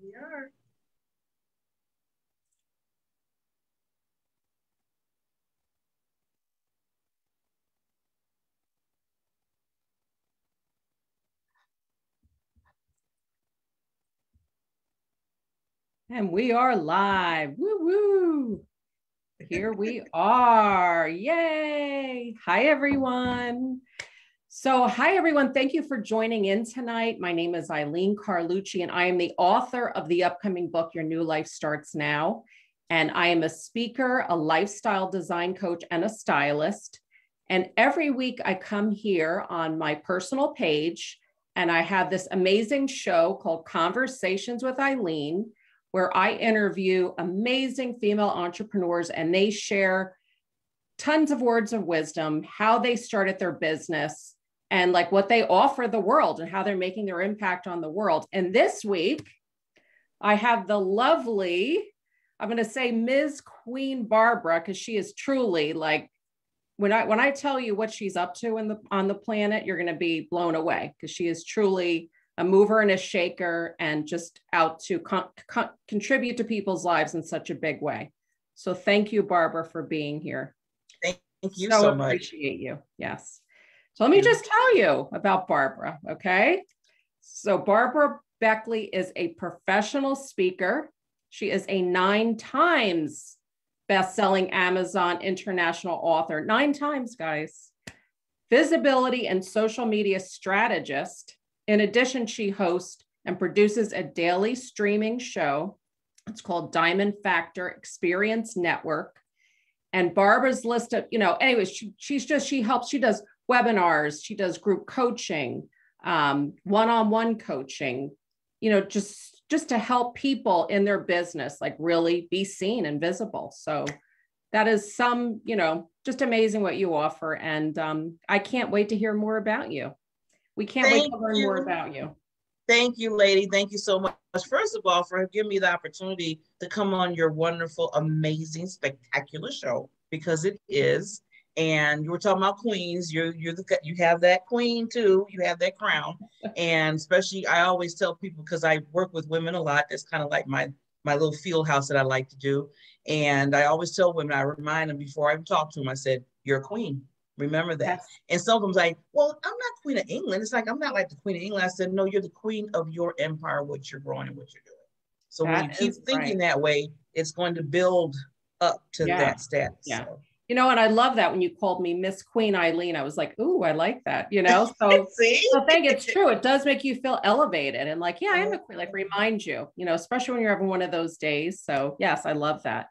We are. And we are live. Woo woo. Here we are. Yay. Hi, everyone. Hi, everyone. Thank you for joining in tonight. My name is Eileen Carlucci, and I am the author of the upcoming book, Your New Life Starts Now. And I am a speaker, a lifestyle design coach, and a stylist. And every week I come here on my personal page, and I have this amazing show called Conversations with Eileen, where I interview amazing female entrepreneurs and they share tons of words of wisdom, how they started their business and like what they offer the world and how they're making their impact on the world. And this week, I have the lovely, I'm going to say Ms. Queen Barbara, because she is truly like, when I tell you what she's up to on the planet, you're going to be blown away because she is truly a mover and a shaker and just out to contribute to people's lives in such a big way. So thank you, Barbara, for being here. Thank you so much. Appreciate you. Yes. So let me just tell you about Barbara, okay? So Barbara Beckley is a professional speaker. She is a 9 times best-selling Amazon international author. 9 times, guys. Visibility and social media strategist. In addition, she hosts and produces a daily streaming show. It's called Diamond Factor Experience Network. And Barbara's list of, anyways, she does webinars, she does group coaching, one-on-one coaching, just to help people in their business, like really be seen and visible. So that is just amazing what you offer. And I can't wait to hear more about you. We can't wait to learn more about you. Thank you, lady. Thank you so much. First of all, for giving me the opportunity to come on your wonderful, amazing, spectacular show, because it is. And you were talking about queens. You have that queen too. You have that crown. And especially, I always tell people, because I work with women a lot, that's kind of like my little field house that I like to do. And I always tell women, I remind them before I even talk to them, I said, you're a queen. Remember that. Yes. And some of them's like, well, I'm not Queen of England. It's like, I'm not like the Queen of England. I said, no, you're the queen of your empire, what you're growing and what you're doing. So when you keep thinking that way, it's going to build up to that status. Yeah. So. And I love that when you called me Miss Queen Eileen, I was like, ooh, I like that, So I think it's true. It does make you feel elevated and like, yeah, I'm a queen, like remind you, especially when you're having one of those days. So yes, I love that.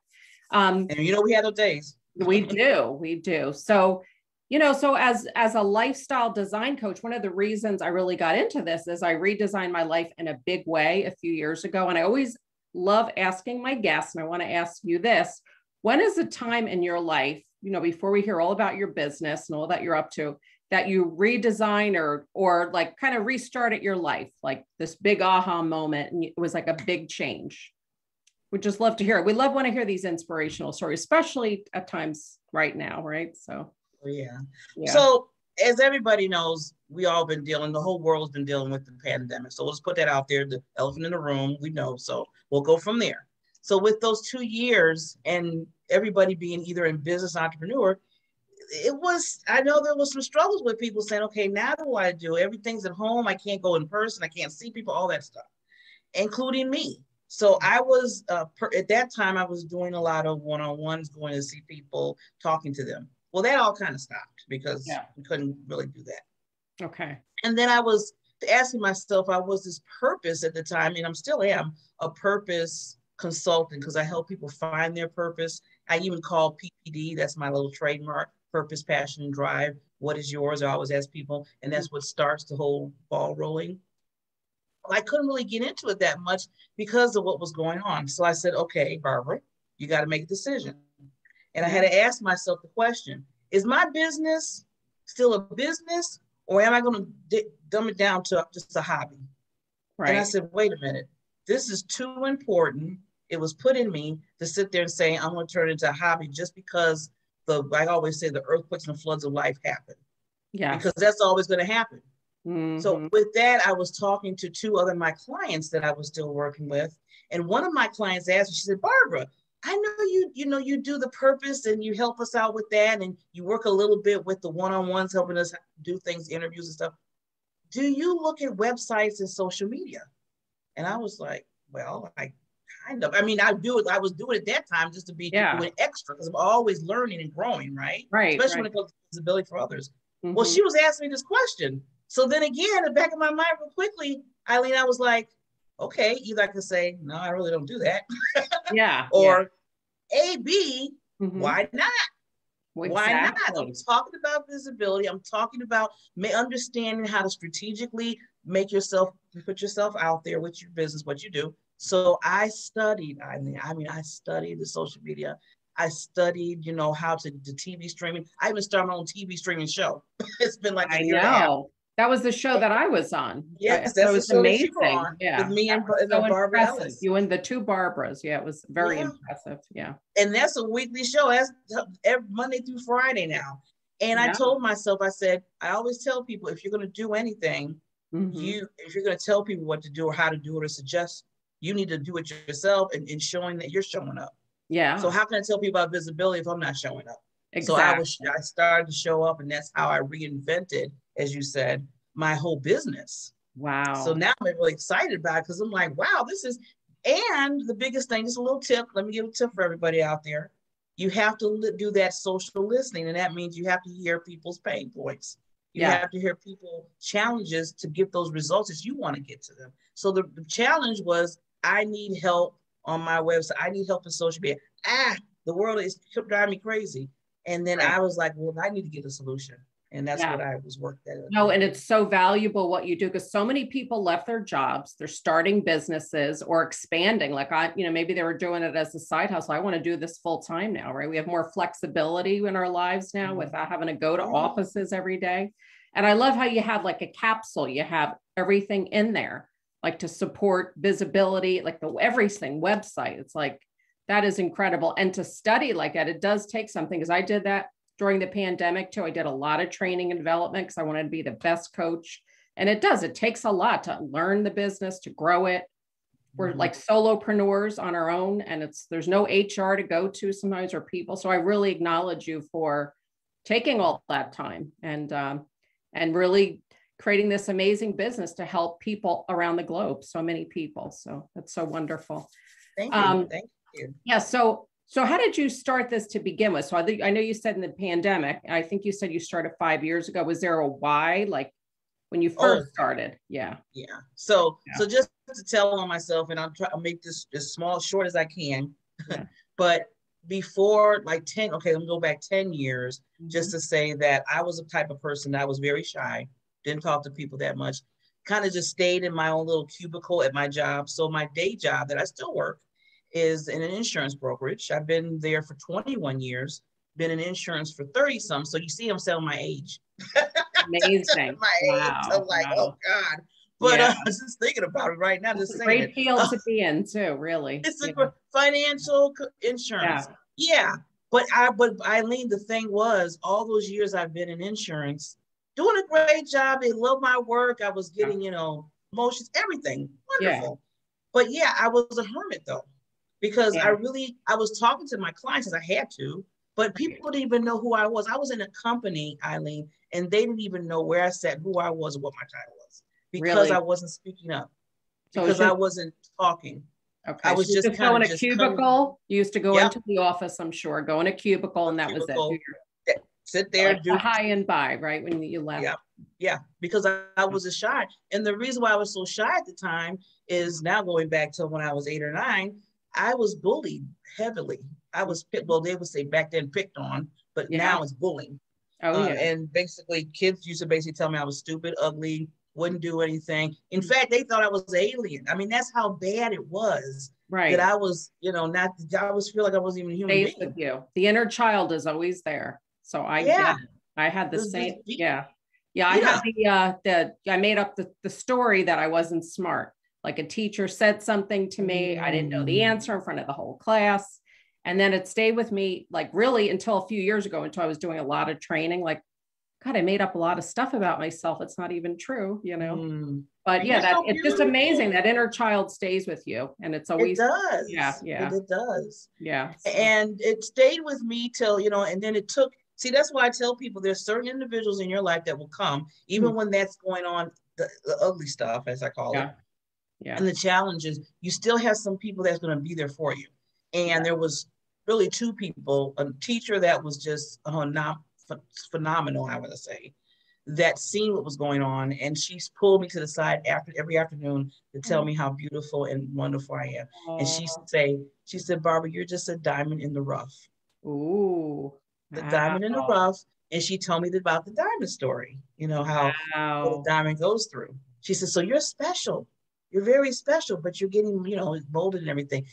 And we have those days. We do. So, so as a lifestyle design coach, one of the reasons I really got into this is I redesigned my life in a big way a few years ago. And I always love asking my guests, and I want to ask you this, when is the time in your life, before we hear all about your business and all that you're up to, that you redesign or like kind of restarted your life, like this big aha moment, and it was like a big change? We'd just love to hear it. We want to hear these inspirational stories, especially at times right now, right? So. Yeah. So as everybody knows, we all been the whole world's been dealing with the pandemic. So let's put that out there, the elephant in the room, we know. So we'll go from there. So with those 2 years and everybody being either in business entrepreneur, I know there was some struggles with people saying, okay, now what do I do? Everything's at home. I can't go in person. I can't see people, all that stuff, including me. So I was, at that time, I was doing a lot of one-on-ones, going to see people, talking to them. Well, that all kind of stopped because we couldn't really do that. Okay. And then I was asking myself, I was this purpose at the time, and I still am a purpose consultant because I help people find their purpose. I even call PPD, that's my little trademark, purpose, passion, and drive. What is yours? I always ask people, and that's what starts the whole ball rolling. Well, I couldn't really get into it that much because of what was going on. So I said, okay, Barbara, you got to make a decision. And I had to ask myself the question, is my business still a business, or am I going to dumb it down to just a hobby? Right. And I said, wait a minute, this is too important. It was put in me to sit there and say, I'm going to turn it into a hobby just because I always say, the earthquakes and floods of life happen. Yeah. Because that's always going to happen. So with that, I was talking to two other my clients that I was still working with. And one of my clients asked me, she said, Barbara, I know you do the purpose and you help us out with that. And you work a little bit with the one-on-ones, helping us do things, interviews and stuff. Do you look at websites and social media? And I was like, well, I kind of, I mean, I was doing it at that time just to be doing extra because I'm always learning and growing, right? Especially when it comes to visibility for others. Well, she was asking me this question. So then again, in the back of my mind, real quickly, Eileen, I was like, okay, either I can say, no, I really don't do that. Or A, B, why not? Exactly. Why not? I'm talking about visibility. I'm talking about understanding how to strategically put yourself out there with your business, what you do. So I studied, I studied the social media. I studied, how to do TV streaming. I even started my own TV streaming show. It's been like a year and a half. That was the show that I was on. Yes, that's the show that you were on. Yeah. With me and so Barbara Ellis. You and the two Barbaras. Yeah, it was very impressive. Yeah. And that's a weekly show. That's every Monday through Friday now. And I told myself, I said, I always tell people, if you're going to do anything, if you're going to tell people what to do or how to do it or suggest, you need to do it yourself and showing that you're showing up. Yeah. So how can I tell people about visibility if I'm not showing up? Exactly. So I started to show up, and that's how I reinvented, as you said, my whole business. Wow. So now I'm really excited about it because I'm like, wow, and the biggest thing, just a little tip. Let me give a tip for everybody out there. You have to do that social listening, and that means you have to hear people's pain points. You have to hear people's challenges to get those results as you want to get to them. So the challenge was, I need help on my website. I need help in social media. The world is driving me crazy. And then I was like, well, I need to get a solution. And that's what I was working at. No, and it's so valuable what you do, because so many people left their jobs, they're starting businesses or expanding. Like maybe they were doing it as a side hustle. I want to do this full time now, right? We have more flexibility in our lives now without having to go to offices every day. And I love how you have like a capsule, you have everything in there, like to support visibility, like everything website. It's like, that is incredible. And to study like that, it does take something, because I did that during the pandemic too. I did a lot of training and development because I wanted to be the best coach. And it takes a lot to learn the business, to grow it. We're like solopreneurs on our own, and there's no HR to go to sometimes, or people. So I really acknowledge you for taking all that time and really creating this amazing business to help people around the globe. So many people. So that's so wonderful. Thank you. Thank you. Yeah. So how did you start this to begin with? So I know you said in the pandemic, I think you said you started 5 years ago. Was there a why, like when you first started? Yeah. So just to tell on myself, and I'll try to make this as short as I can, but before like 10, let me go back 10 years, just to say that I was a type of person that was very shy, didn't talk to people that much, kind of just stayed in my own little cubicle at my job. So my day job that I still work is in an insurance brokerage. I've been there for 21 years, been in insurance for 30 some. So you see, I'm selling my age. Amazing. Age. I'm like, oh God. But I was just thinking about it right now. It's a great field to be in too, really. It's a financial insurance. Yeah. But Eileen, the thing was, all those years I've been in insurance, doing a great job. They love my work. I was getting, promotions, everything. Wonderful. But I was a hermit though. Because I was talking to my clients as I had to, but people didn't even know who I was. I was in a company, Eileen, and they didn't even know where I sat, who I was, or what my title was, because I wasn't speaking up, because I wasn't talking. Okay. I was just go in a cubicle. You used to go into the office, I'm sure, go in a cubicle, and that was it. Sit there, do high and by, right, when you left. Yeah, because I was shy. And the reason why I was so shy at the time is, now going back to when I was 8 or 9, I was bullied heavily. I was they would say back then picked on, but now it's bullying. And basically kids used to basically tell me I was stupid, ugly, wouldn't do anything. In fact, they thought I was an alien. I mean, that's how bad it was. Right. That I was, I always feel like I wasn't even a human being. With you. The inner child is always there. So I get it. I had the same. I had I made up the story that I wasn't smart. Like a teacher said something to me, I didn't know the answer in front of the whole class. And then it stayed with me, like really until a few years ago, until I was doing a lot of training. Like God, I made up a lot of stuff about myself. It's not even true, you know? But yeah, You're so it's just beautiful. amazing. That inner child stays with you. And it's It always, does. yeah. It does. Yeah. So. And it stayed with me till, you know, and then it took, see, that's why I tell people there's certain individuals in your life that will come, even when that's going on, the ugly stuff, as I call it. Yeah. And the challenges, you still have some people that's going to be there for you. And there was really two people, a teacher that was just phenomenal, I would say, that seen what was going on. And she's pulled me to the side every afternoon to tell me how beautiful and wonderful I am. And she said, Barbara, you're just a diamond in the rough. Ooh. The diamond in the rough. And she told me about the diamond story, you know, how the diamond goes through. She said, so you're special. You're very special, but you're getting, you know, molded and everything.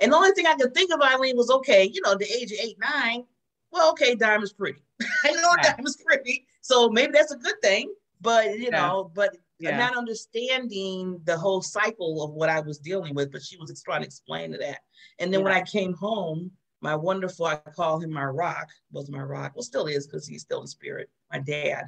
And the only thing I could think of, Eileen, was, okay, you know, the age of 8, 9, well, okay, diamond's pretty. I know diamond's pretty. So maybe that's a good thing, but, you know, not understanding the whole cycle of what I was dealing with, but she was trying to explain to that. And then when I came home, my wonderful, I call him my rock, was my rock. Well, still is, because he's still in spirit. My dad.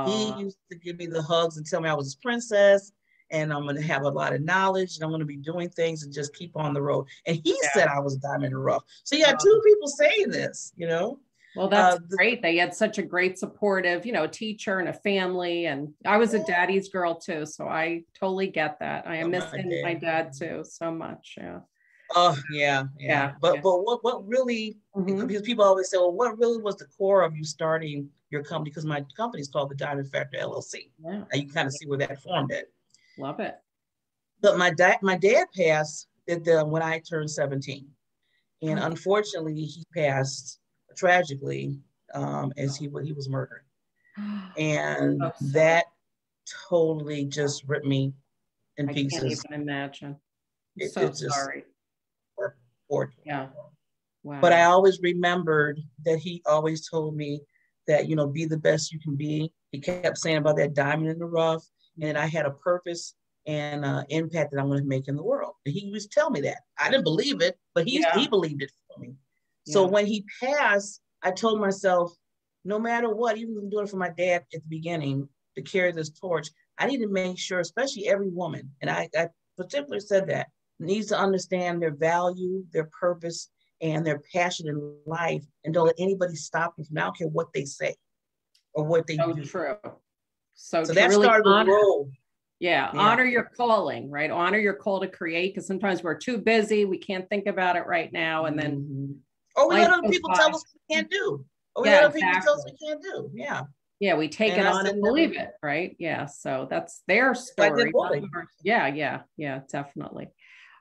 He used to give me the hugs and tell me I was his princess, and I'm going to have a lot of knowledge, and I'm going to be doing things and just keep on the road. And he said I was a diamond in the rough. So you had two people saying this, you know. Well, that's great. They had such a great supportive, you know, teacher and a family. And I was a daddy's girl too. So I totally get that. I am missing my dad too so much. Yeah. Oh, yeah. But what really, because people always say, well, what really was the core of you starting your company? Because my company is called the Diamond Factor LLC. Yeah. And you kind of see where that formed it. Love it. But my dad passed when I turned 17. And unfortunately, he passed tragically as he was murdered. And that totally just ripped me in pieces. I can't even imagine. I'm so sorry. Yeah. Wow. But I always remembered that he always told me that, you know, be the best you can be. He kept saying about that diamond in the rough, and I had a purpose and impact that I'm going to make in the world. And he used to tell me that. I didn't believe it, but he believed it for me. So when he passed, I told myself, no matter what, even doing it for my dad at the beginning, to carry this torch, I need to make sure, especially every woman, and I particularly said that, needs to understand their value, their purpose, and their passion in life, and don't let anybody stop them from, I don't care what they say or what they do. True. So that really started the road. Yeah, honor your calling, right? Honor your call to create, because sometimes we're too busy. We can't think about it right now. And then or we let other people tell us we can't do. Or we let other people tell us we can't do. Yeah. Yeah, we take it on and believe it, right? Yeah. So that's their story. Yeah, definitely.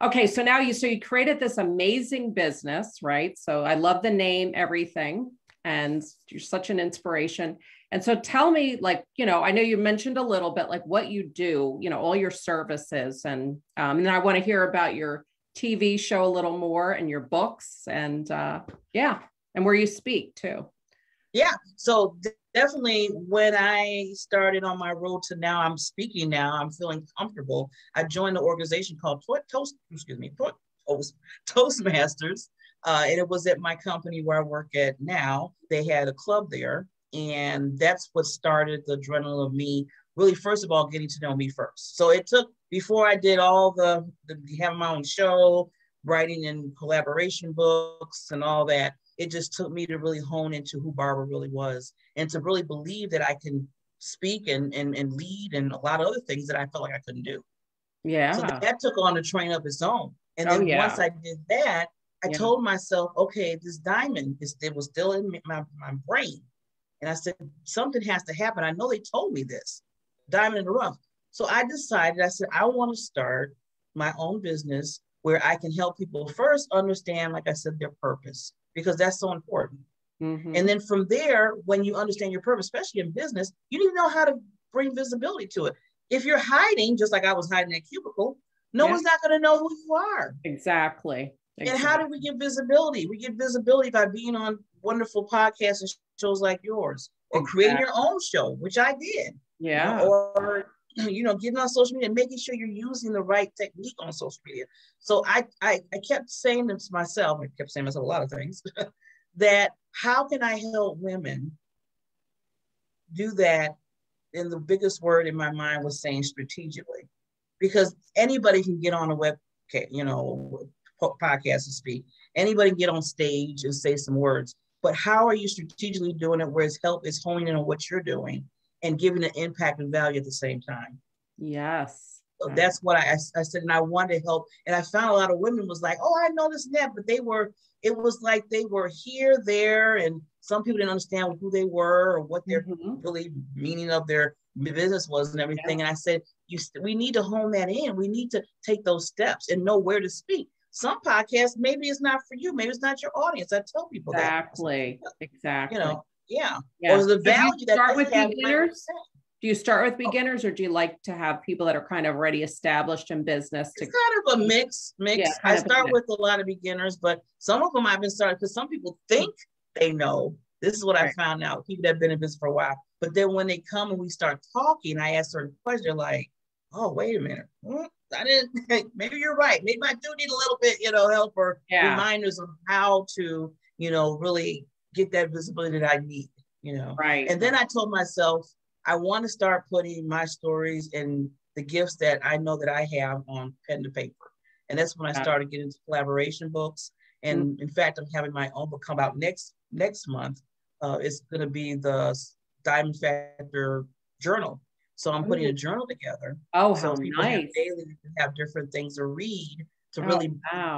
Okay, so now you created this amazing business, right? So I love the name, everything, and you're such an inspiration. And so tell me, like, you know, I know you mentioned a little bit, like what you do, you know, all your services, and then I want to hear about your TV show a little more, and your books, and and where you speak too. Yeah, so definitely when I started on my road to now, I'm speaking now, I'm feeling comfortable. I joined an organization called Toastmasters, and it was at my company where I work at now. They had a club there, and that's what started the adrenaline of me really, first of all, getting to know me first. So it took, before I did all the having my own show, writing and collaboration books and all that, it just took me to really hone into who Barbara really was, and to really believe that I can speak and lead and a lot of other things that I felt like I couldn't do. Yeah. So that took on a train of its own. And then once I did that, I told myself, okay, this diamond, it was still in my brain. And I said, something has to happen. I know they told me this, diamond in the rough. So I decided, I said, I want to start my own business where I can help people first understand, like I said, their purpose, because that's so important. And then from there, when you understand your purpose, especially in business, you need to know how to bring visibility to it. If you're hiding, just like I was hiding that cubicle, no one's not going to know who you are. Exactly. And how do we get visibility? We get visibility by being on wonderful podcasts and shows like yours, or creating your own show, which I did. Yeah. You know, or, you know, getting on social media and making sure you're using the right technique on social media. So I kept saying to myself, I kept saying to myself a lot of things, that how can I help women do that, then the biggest word in my mind was saying strategically, because anybody can get on a web, podcast and speak. Anybody can get on stage and say some words, but how are you strategically doing it where it's honing in on what you're doing and giving an impact and value at the same time? Yes. So that's what I said, and I wanted to help. And I found a lot of women was like, oh, I know this and that, but it was like they were here, there, and some people didn't understand who they were or what their really meaning of their business was and everything. And I said, we need to hone that in. We need to take those steps and know where to speak. Some podcasts, maybe it's not for you. Maybe it's not your audience. I tell people exactly. Exactly. Yeah. Yeah. Or the value that start with beginners. Do you start with beginners, or do you like to have people that are kind of already established in business? It's kind of a mix. Yeah, I start with a lot of beginners, but some of them I've been starting because some people think they know. This is what I found out. People that have been in business for a while, but then when they come and we start talking, I ask certain questions. They're like, "Oh, wait a minute, I didn't. Maybe you're right. Maybe I do need a little bit, help or reminders of how to, really get that visibility that I need, Right. And then I told myself, I want to start putting my stories and the gifts that I know that I have on pen to paper. And that's when I started getting into collaboration books. And in fact, I'm having my own book come out next month. It's going to be the Diamond Factor Journal. So I'm putting a journal together. Oh, so how people nice. have different things to read to really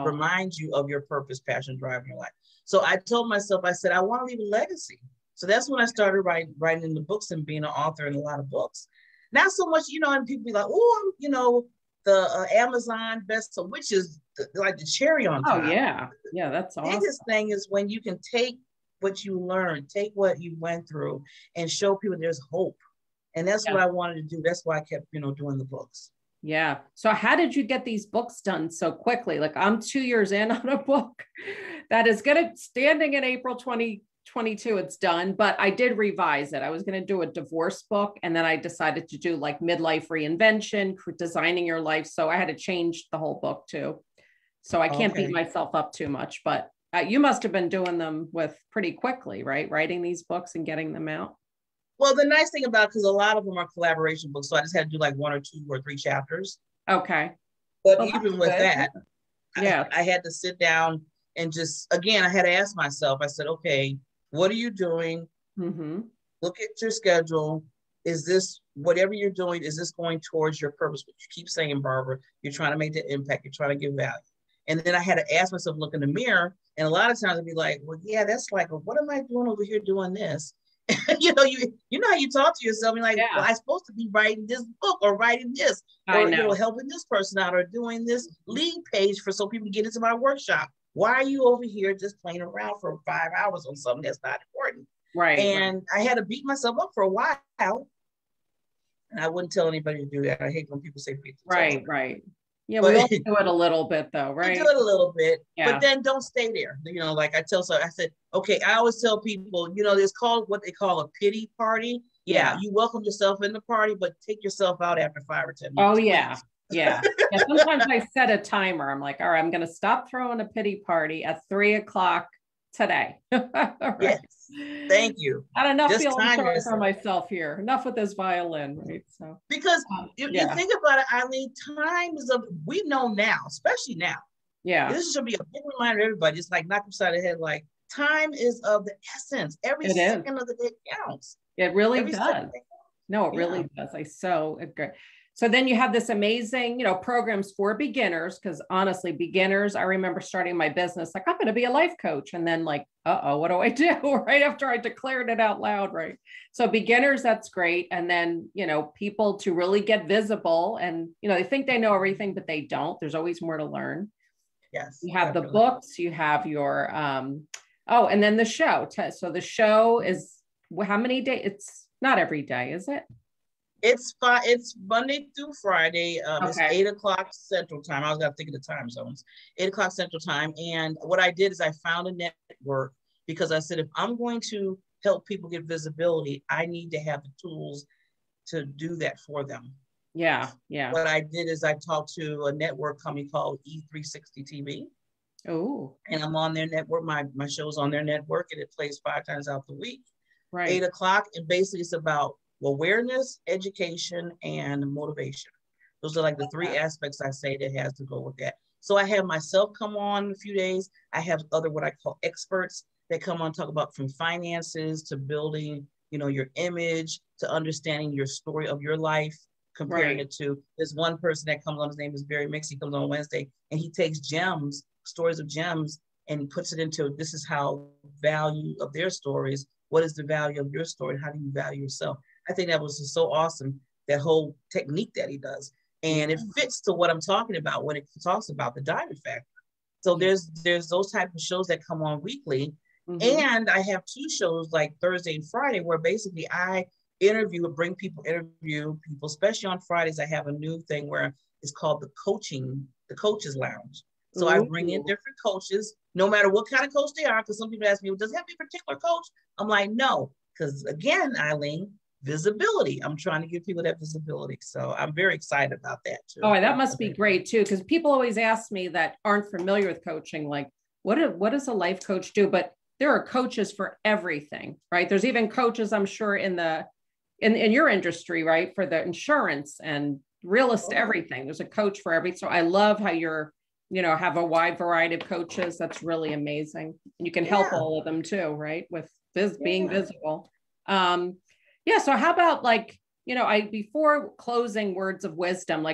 remind you of your purpose, passion, drive in your life. So I told myself, I said, I want to leave a legacy. So that's when I started writing in the books and being an author in a lot of books. Not so much, and people be like, oh, the Amazon bestseller, which is like the cherry on top. Oh, yeah. Yeah, that's awesome. The biggest thing is when you can take what you learned, take what you went through and show people there's hope. And that's what I wanted to do. That's why I kept, doing the books. Yeah. So how did you get these books done so quickly? Like I'm 2 years in on a book that is standing in April 2022. It's done, but I did revise it. I was going to do a divorce book, and then I decided to do like midlife reinvention, designing your life. So I had to change the whole book too. So I can't beat myself up too much, but you must have been doing them with pretty quickly, right? Writing these books and getting them out. Well, the nice thing about, because a lot of them are collaboration books, so I just had to do like 1 or 2 or 3 chapters. Okay. But even with that, I had to sit down and just, again, I had to ask myself, I said, okay, what are you doing? Look at your schedule. Is this, whatever you're doing, is this going towards your purpose? What you keep saying, Barbara, you're trying to make the impact, you're trying to give value. And then I had to ask myself, look in the mirror. And a lot of times I'd be like, well, yeah, that's like, what am I doing over here doing this? you know how you talk to yourself. You're like, well, I'm supposed to be writing this book or writing this, or helping this person out, or doing this lead page so people get into my workshop. Why are you over here just playing around for 5 hours on something that's not important? Right. And I had to beat myself up for a while, and I wouldn't tell anybody to do that. I hate when people say beat themselves up. Right. Yeah, we all do it a little bit though, right? We do it a little bit, but then don't stay there. Like I said, okay, I always tell people, there's called what they call a pity party. Yeah, you welcome yourself in the party, but take yourself out after 5 or 10 minutes. Oh, yeah. Yeah. Sometimes I set a timer. I'm like, all right, I'm going to stop throwing a pity party at 3:00 today. Right. Yes. Thank you. I had enough feeling sorry for myself here. Enough with this violin, right? So because if you think about it, Eileen, time is we know now, especially now. Yeah. This should be a big reminder to everybody. It's like knock upside the head, like time is of the essence. Every second of the day counts. It really does. No, it really does. I so agree. So then you have this amazing, programs for beginners, because honestly, beginners, I remember starting my business, like, I'm going to be a life coach. And then like, what do I do? Right after I declared it out loud, right? So beginners, that's great. And then, people to really get visible and, they think they know everything, but they don't. There's always more to learn. Yes. You have the books, you have your, and then the show. So the show is how many days? It's not every day, is it? It's Monday through Friday. It's 8:00 Central Time. I was got to think of the time zones. 8:00 Central Time. And what I did is I found a network, because I said, if I'm going to help people get visibility, I need to have the tools to do that for them. Yeah. Yeah. What I did is I talked to a network company called E360 TV. Oh. And I'm on their network. My show's on their network, and it plays 5 times out the week. Right. 8 o'clock. And basically it's about awareness, education, and motivation. Those are like the three aspects I say that has to go with that. So I have myself come on a few days. I have other what I call experts that come on, talk about from finances to building, your image, to understanding your story of your life, comparing it to, there's one person that comes on, his name is Barry Mix. He comes on Wednesday and he takes gems, stories of gems, and he puts it into, this is how value of their stories. What is the value of your story? How do you value yourself? I think that was just so awesome, that whole technique that he does. And it fits to what I'm talking about when it talks about the diamond factor. So there's those type of shows that come on weekly. And I have two shows like Thursday and Friday where basically I interview, especially on Fridays. I have a new thing where it's called the Coaches Lounge. So I bring in different coaches, no matter what kind of coach they are, because some people ask me, well, does it have to be a particular coach? I'm like, no, because again, Eileen, visibility. I'm trying to give people that visibility. So I'm very excited about that too. Oh, that must be great too, because people always ask me that aren't familiar with coaching, like, what does a life coach do? But there are coaches for everything, right? There's even coaches, I'm sure, in your industry, right? For the insurance and real estate, everything. There's a coach for everything. So I love how you're, have a wide variety of coaches. That's really amazing. And you can help all of them too, right? With being visible. So how about before closing words of wisdom,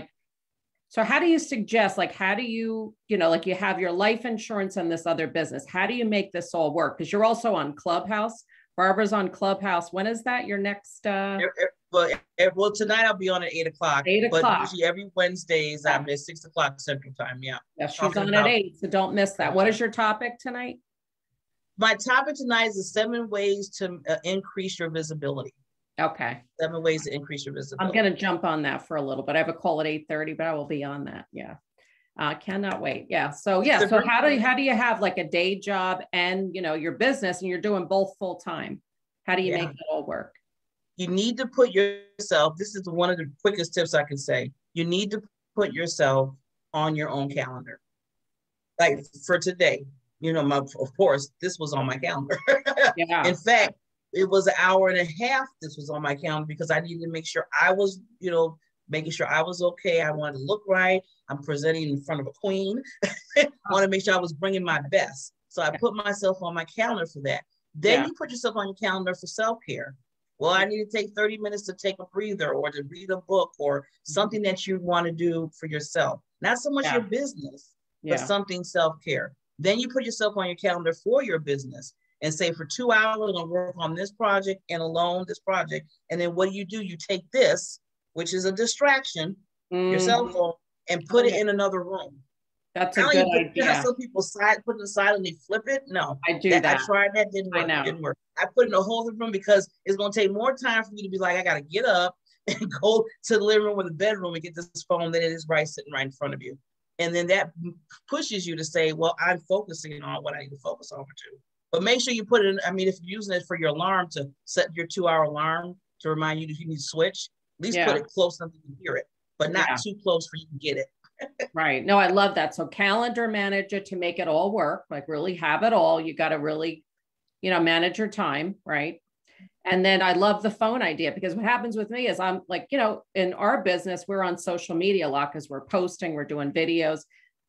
so how do you suggest, how do you, you have your life insurance and this other business, how do you make this all work? Because you're also on Clubhouse. Barbara's on Clubhouse. When is that? Your next? Well, tonight I'll be on at 8 o'clock. 8 o'clock. But usually every Wednesdays I'm at 6 o'clock Central Time. Yeah. Yeah, she's on at 8, so don't miss that. What is your topic tonight? My topic tonight is the 7 ways to increase your visibility. Okay. 7 ways to increase your visibility. I'm going to jump on that for a little bit. I have a call at 8:30, but I will be on that. Yeah. Cannot wait. Yeah. So how do you have like a day job and, your business, and you're doing both full time? How do you make it all work? You need to put yourself, this is one of the quickest tips I can say. You need to put yourself on your own calendar. Like for today, of course, this was on my calendar. Yeah. In fact, it was an hour and a half. This was on my calendar because I needed to make sure I was, making sure I was okay. I wanted to look right. I'm presenting in front of a queen. I want to make sure I was bringing my best. So I put myself on my calendar for that. Then you put yourself on your calendar for self-care. Well, I need to take 30 minutes to take a breather or to read a book or something that you want to do for yourself. Not so much your business, but something self-care. Then you put yourself on your calendar for your business and say for 2 hours, I'm going to work on this project and alone this project. And then what do? You take this, which is a distraction, your cell phone, and put it in another room. That's a good idea. Some people put it aside and they flip it. No, I do that. I tried that, didn't work. It didn't work. I put it in a whole other room because it's going to take more time for you to be like, I got to get up and go to the living room or the bedroom and get this phone that is sitting right in front of you. And then that pushes you to say, well, I'm focusing on what I need to focus on too. But make sure you put it in, if you're using it for your alarm to set your 2-hour alarm to remind you if you need to switch, at least put it close enough you can hear it, but not too close for you to get it. Right. No, I love that. So calendar manage it to make it all work, like really have it all. You got to really, manage your time. Right. And then I love the phone idea, because what happens with me is I'm like, in our business, we're on social media a lot because we're posting, we're doing videos.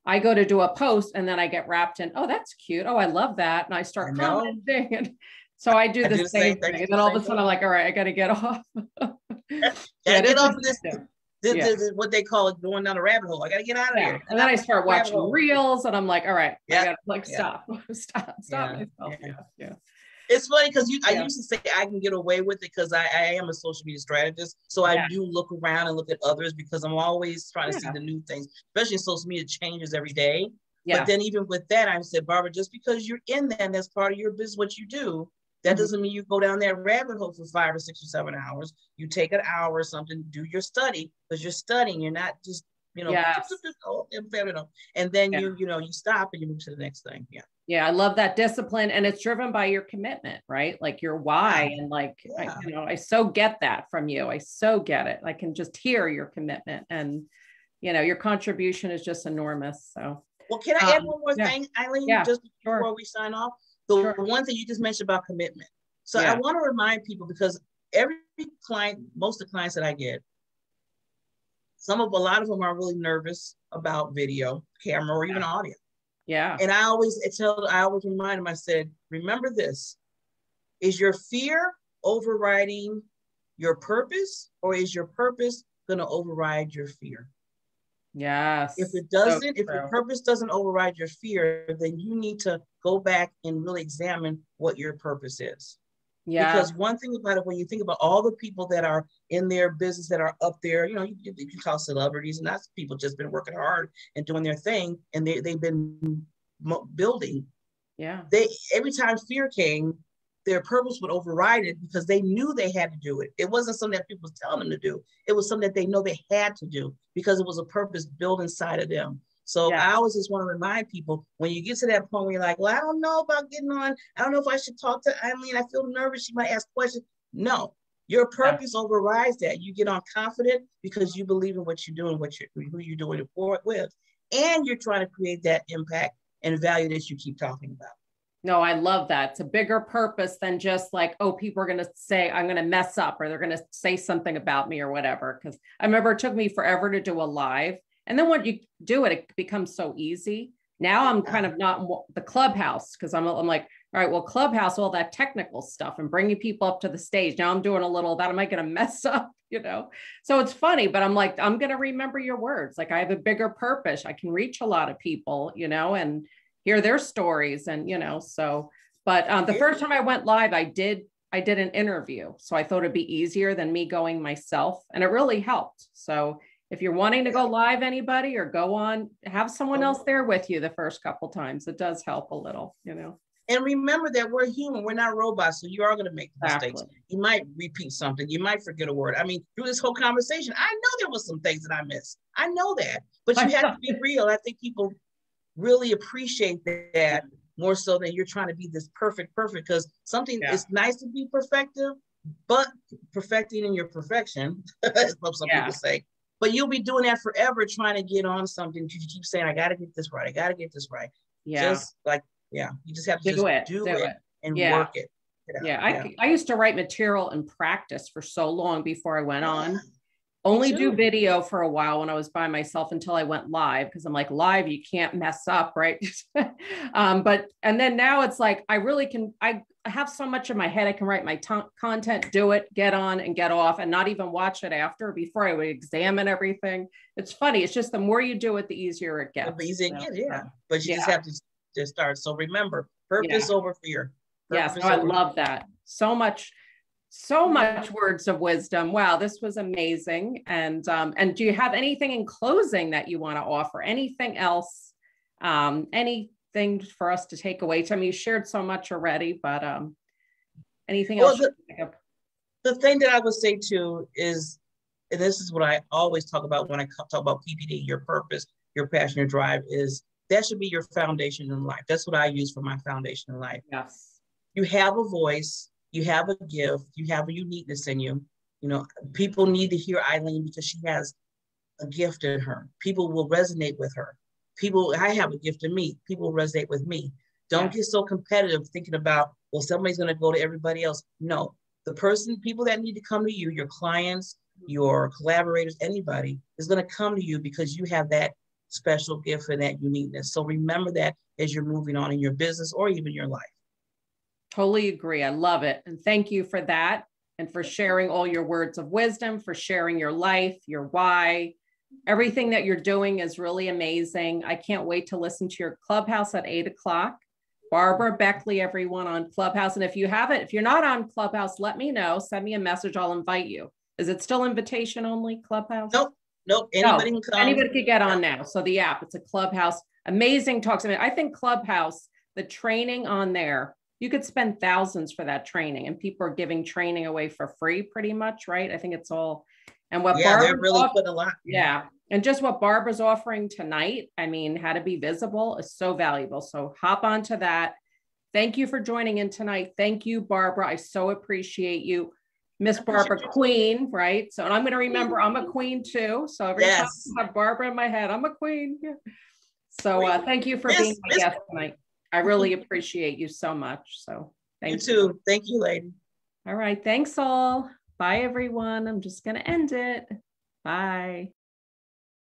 I go to do a post and then I get wrapped in, oh, that's cute. Oh, I love that. And I start commenting. And so I do the same thing. And then all of a sudden I'm like, all right, I got to get off. Get off of this. This is what they call it, going down a rabbit hole. I got to get out of here. And then I start watching reels and I'm like, all right, I got to stop myself. Yeah. It's funny because I used to say I can get away with it because I am a social media strategist. So I do look around and look at others because I'm always trying to see the new things, especially social media changes every day. Yeah. But then even with that, I said, Barbara, just because you're in that and that's part of your business, what you do, that doesn't mean you go down that rabbit hole for 5 or 6 or 7 hours. You take an hour or something, do your study, because you're studying. You're not just, and then you stop and you move to the next thing. Yeah. Yeah. I love that discipline. And it's driven by your commitment, right? Like your why. And I so get that from you. I so get it. I can just hear your commitment, and, your contribution is just enormous. So. Well, can I add one more thing, Eileen, just before we sign off? The one thing you just mentioned about commitment. So I want to remind people, because every client, most of the clients that I get, a lot of them are really nervous about video, camera, or even audio. Yeah. And I always remind them, I said, remember this, is your fear overriding your purpose, or is your purpose going to override your fear? Yes. If it doesn't, if your purpose doesn't override your fear, then you need to go back and really examine what your purpose is. Yeah. Because one thing about it, when you think about all the people that are in their business that are up there, you can call celebrities, and that's people just been working hard and doing their thing, and they've been building. Yeah. Every time fear came, their purpose would override it, because they knew they had to do it. It wasn't something that people was telling them to do. It was something that they know they had to do, because it was a purpose built inside of them. So I always just want to remind people, when you get to that point where you're like, well, I don't know about getting on. I don't know if I should talk to Eileen. I feel nervous. She might ask questions. No, your purpose overrides that. You get on confident because you believe in what you're doing, who you're doing it with, and you're trying to create that impact and value that you keep talking about. No, I love that. It's a bigger purpose than just like, oh, people are going to say I'm going to mess up, or they're going to say something about me or whatever. Because I remember it took me forever to do a live. And then when you do it, it becomes so easy. Now I'm kind of not the Clubhouse, because I'm like, all right, well, Clubhouse, all that technical stuff and bringing people up to the stage. Now I'm doing a little of that. Am I going to mess up? So it's funny, but I'm like, I'm going to remember your words. Like, I have a bigger purpose. I can reach a lot of people, and hear their stories. And, but the first time I went live, I did an interview. So I thought it'd be easier than me going myself, and it really helped. So if you're wanting to go live, anybody, or go on, have someone else there with you the first couple times. It does help a little, And remember that we're human. We're not robots. So you are going to make mistakes. You might repeat something. You might forget a word. I mean, through this whole conversation, I know there was some things that I missed. I know that. But you have to be real. I think people really appreciate that more so than you're trying to be this perfect, because something is nice to be perfective, but perfecting in your perfection, as some people say. But you'll be doing that forever, trying to get on something. You keep saying, I got to get this right. I got to get this right. Yeah. Just like, you just have to do it and work it. I used to write material and practice for so long before I went on. Only do video for a while when I was by myself until I went live, because I'm like, live, you can't mess up, right? And then now it's like, I really can, I have so much in my head, I can write my content, do it, get on and get off, and not even watch it after. Before I would examine everything. It's funny. It's just the more you do it, the easier it gets. The easier it gets, But you just have to start. So remember, purpose over fear. Yes, I love that. So much words of wisdom. Wow, this was amazing. And do you have anything in closing that you want to offer? Anything else? Anything for us to take away? I mean, you shared so much already, but anything else? The thing that I would say too is, and this is what I always talk about when I talk about PPD, your purpose, your passion, your drive, is that should be your foundation in life. That's what I use for my foundation in life. Yes. You have a voice. You have a gift, you have a uniqueness in you. People need to hear Eileen because she has a gift in her. People will resonate with her. I have a gift in me. People will resonate with me. Don't get so competitive thinking about, well, somebody's going to go to everybody else. No, people that need to come to you, your clients, your collaborators, anybody is going to come to you because you have that special gift and that uniqueness. So remember that as you're moving on in your business or even your life. Totally agree. I love it. And thank you for that. And for sharing all your words of wisdom, for sharing your life, your why. Everything that you're doing is really amazing. I can't wait to listen to your Clubhouse at 8:00. Barbara Beckley, everyone on Clubhouse. And if you're not on Clubhouse, let me know. Send me a message. I'll invite you. Is it still invitation only, Clubhouse? Nope. Anybody can come. Anybody can get on now. So the app, it's a Clubhouse. Amazing talks. I mean, I think Clubhouse, the training on there, you could spend thousands for that training, and people are giving training away for free pretty much, right? I think it's all, and what they're really putting a lot. Yeah. And just what Barbara's offering tonight, I mean, how to be visible is so valuable. So hop onto that. Thank you for joining in tonight. Thank you, Barbara. I so appreciate you. Miss Barbara Queen, right? So, and I'm going to remember I'm a queen too. So every time I have Barbara in my head, I'm a queen. So thank you for being my guest tonight. I really appreciate you so much. So You too. Thank you, lady. All right. Thanks all. Bye, everyone. I'm just going to end it. Bye.